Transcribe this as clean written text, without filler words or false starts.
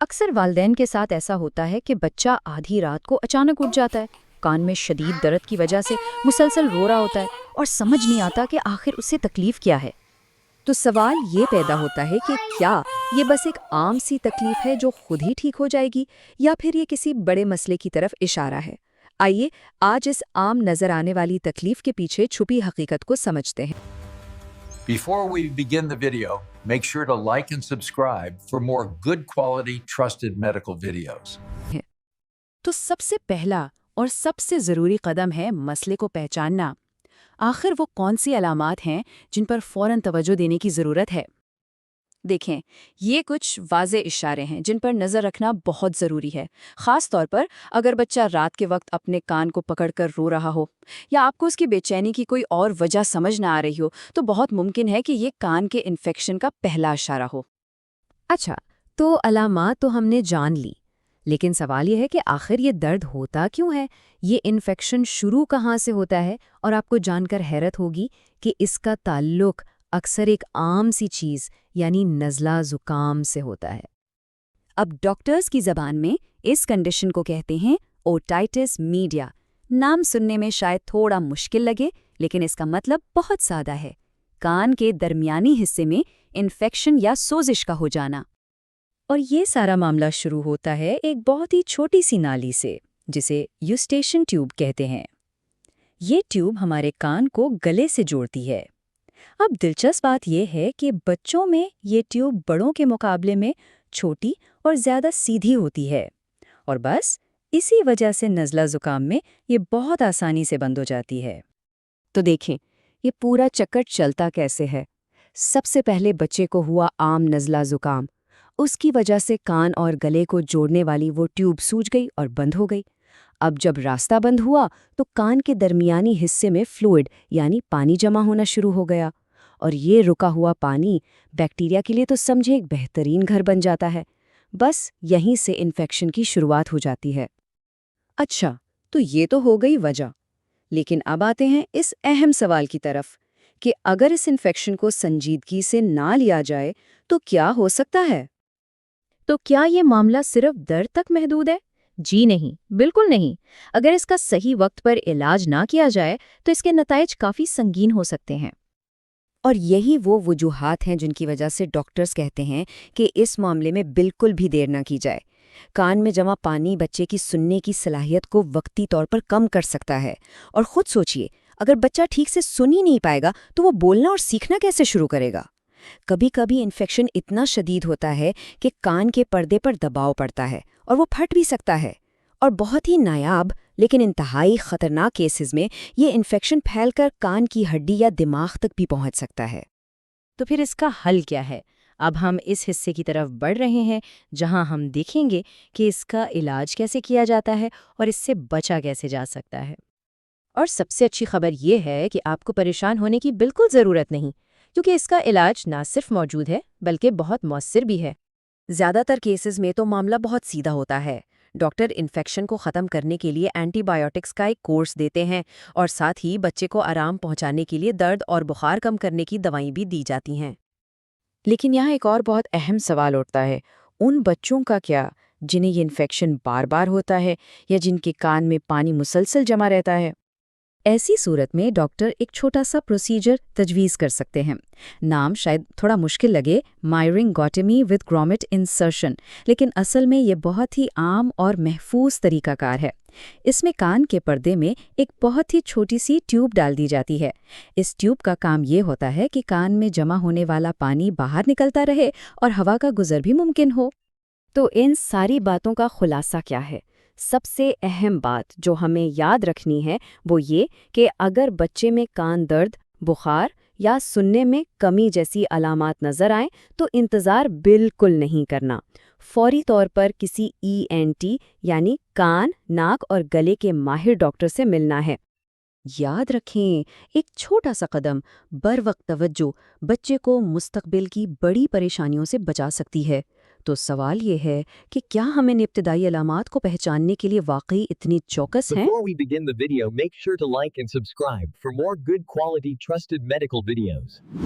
अक्सर वालिदैन के साथ ऐसा होता है कि बच्चा आधी रात को अचानक उठ जाता है, कान में शदीद दर्द की वजह से मुसलसल रो रहा होता है और समझ नहीं आता कि आखिर उसे तकलीफ क्या है। तो सवाल ये पैदा होता है कि क्या ये बस एक आम सी तकलीफ है जो खुद ही ठीक हो जाएगी, या फिर ये किसी बड़े मसले की तरफ इशारा है। आइए आज इस आम नजर आने वाली तकलीफ के पीछे छुपी हकीकत को समझते हैं। Before we begin the video, make sure to like and subscribe for more good quality trusted medical videos. तो सबसे पहला और सबसे ज़रूरी कदम है मसले को पहचानना। आखिर वो कौन सी अलामात हैं जिन पर फ़ौरन तवज्जो देने की ज़रूरत है। देखें, ये कुछ वाज़े इशारे हैं जिन पर नज़र रखना बहुत ज़रूरी है, ख़ास तौर पर अगर बच्चा रात के वक्त अपने कान को पकड़कर रो रहा हो या आपको उसकी बेचैनी की कोई और वजह समझ ना आ रही हो, तो बहुत मुमकिन है कि ये कान के इन्फेक्शन का पहला इशारा हो। अच्छा, तो अलामात तो हमने जान ली, लेकिन सवाल यह है कि आखिर ये दर्द होता क्यों है, ये इन्फेक्शन शुरू कहाँ से होता है। और आपको जानकर हैरत होगी कि इसका ताल्लुक अक्सर एक आम सी चीज़ यानी नज़ला ज़ुकाम से होता है। अब डॉक्टर्स की ज़बान में इस कंडीशन को कहते हैं ओटाइटिस मीडिया। नाम सुनने में शायद थोड़ा मुश्किल लगे, लेकिन इसका मतलब बहुत सादा है, कान के दरमियानी हिस्से में इन्फेक्शन या सोजिश का हो जाना। और ये सारा मामला शुरू होता है एक बहुत ही छोटी सी नाली से, जिसे यूस्टेशन ट्यूब कहते हैं। ये ट्यूब हमारे कान को गले से जोड़ती है। अब दिलचस्प बात यह है कि बच्चों में ये ट्यूब बड़ों के मुकाबले में छोटी और ज़्यादा सीधी होती है, और बस इसी वजह से नज़ला ज़ुकाम में ये बहुत आसानी से बंद हो जाती है। तो देखें, ये पूरा चक्कर चलता कैसे है। सबसे पहले बच्चे को हुआ आम नज़ला ज़ुकाम, उसकी वजह से कान और गले को जोड़ने वाली वो ट्यूब सूज गई और बंद हो गई। अब जब रास्ता बंद हुआ तो कान के दरमियानी हिस्से में फ्लूइड यानी पानी जमा होना शुरू हो गया, और ये रुका हुआ पानी बैक्टीरिया के लिए तो समझे एक बेहतरीन घर बन जाता है। बस यहीं से इन्फेक्शन की शुरुआत हो जाती है। अच्छा, तो ये तो हो गई वजह, लेकिन अब आते हैं इस अहम सवाल की तरफ कि अगर इस इन्फेक्शन को संजीदगी से ना लिया जाए तो क्या हो सकता है। तो क्या ये मामला सिर्फ दर्द तक महदूद है? जी नहीं, बिल्कुल नहीं। अगर इसका सही वक्त पर इलाज ना किया जाए तो इसके नताइज काफ़ी संगीन हो सकते हैं। और यही वो वजूहात हैं जिनकी वजह से डॉक्टर्स कहते हैं कि इस मामले में बिल्कुल भी देर ना की जाए। कान में जमा पानी बच्चे की सुनने की सलाहियत को वक्ती तौर पर कम कर सकता है। और खुद सोचिए, अगर बच्चा ठीक से सुन ही नहीं पाएगा तो वो बोलना और सीखना कैसे शुरू करेगा। कभी कभी इन्फेक्शन इतना शदीद होता है कि कान के पर्दे पर दबाव पड़ता है और वो फट भी सकता है। और बहुत ही नायाब लेकिन इंतहाई खतरनाक केसेस में ये इन्फेक्शन फैलकर कान की हड्डी या दिमाग तक भी पहुंच सकता है। तो फिर इसका हल क्या है? अब हम इस हिस्से की तरफ बढ़ रहे हैं जहां हम देखेंगे कि इसका इलाज कैसे किया जाता है और इससे बचा कैसे जा सकता है। और सबसे अच्छी खबर ये है कि आपको परेशान होने की बिल्कुल ज़रूरत नहीं, क्योंकि इसका इलाज ना सिर्फ मौजूद है बल्कि बहुत मौसर भी है। ज़्यादातर केसेस में तो मामला बहुत सीधा होता है। डॉक्टर इन्फेक्शन को ख़त्म करने के लिए एंटीबायोटिक्स का एक कोर्स देते हैं, और साथ ही बच्चे को आराम पहुंचाने के लिए दर्द और बुखार कम करने की दवाएं भी दी जाती हैं। लेकिन यहाँ एक और बहुत अहम सवाल उठता है, उन बच्चों का क्या जिन्हें ये इन्फेक्शन बार बार होता है या जिनके कान में पानी मुसलसल जमा रहता है। ऐसी सूरत में डॉक्टर एक छोटा सा प्रोसीजर तजवीज़ कर सकते हैं। नाम शायद थोड़ा मुश्किल लगे, मायरिंगोटमी विद ग्रोमेट इंसर्शन, लेकिन असल में ये बहुत ही आम और महफूज तरीकाकार है। इसमें कान के पर्दे में एक बहुत ही छोटी सी ट्यूब डाल दी जाती है। इस ट्यूब का काम ये होता है कि कान में जमा होने वाला पानी बाहर निकलता रहे और हवा का गुजर भी मुमकिन हो। तो इन सारी बातों का खुलासा क्या है? सबसे अहम बात जो हमें याद रखनी है वो ये कि अगर बच्चे में कान दर्द, बुखार या सुनने में कमी जैसी अलामात नज़र आएं तो इंतज़ार बिल्कुल नहीं करना। फौरी तौर पर किसी ENT यानी कान, नाक और गले के माहिर डॉक्टर से मिलना है। याद रखें, एक छोटा सा कदम, बरवक्त तवज्जो बच्चे को मुस्तकबिल की बड़ी परेशानियों से बचा सकती है। तो सवाल ये है कि क्या हम इन इब्तिदाई अलामात को पहचानने के लिए वाकई इतनी चौकस हैं? Before we begin the video, make sure to like and subscribe for more good quality trusted medical videos.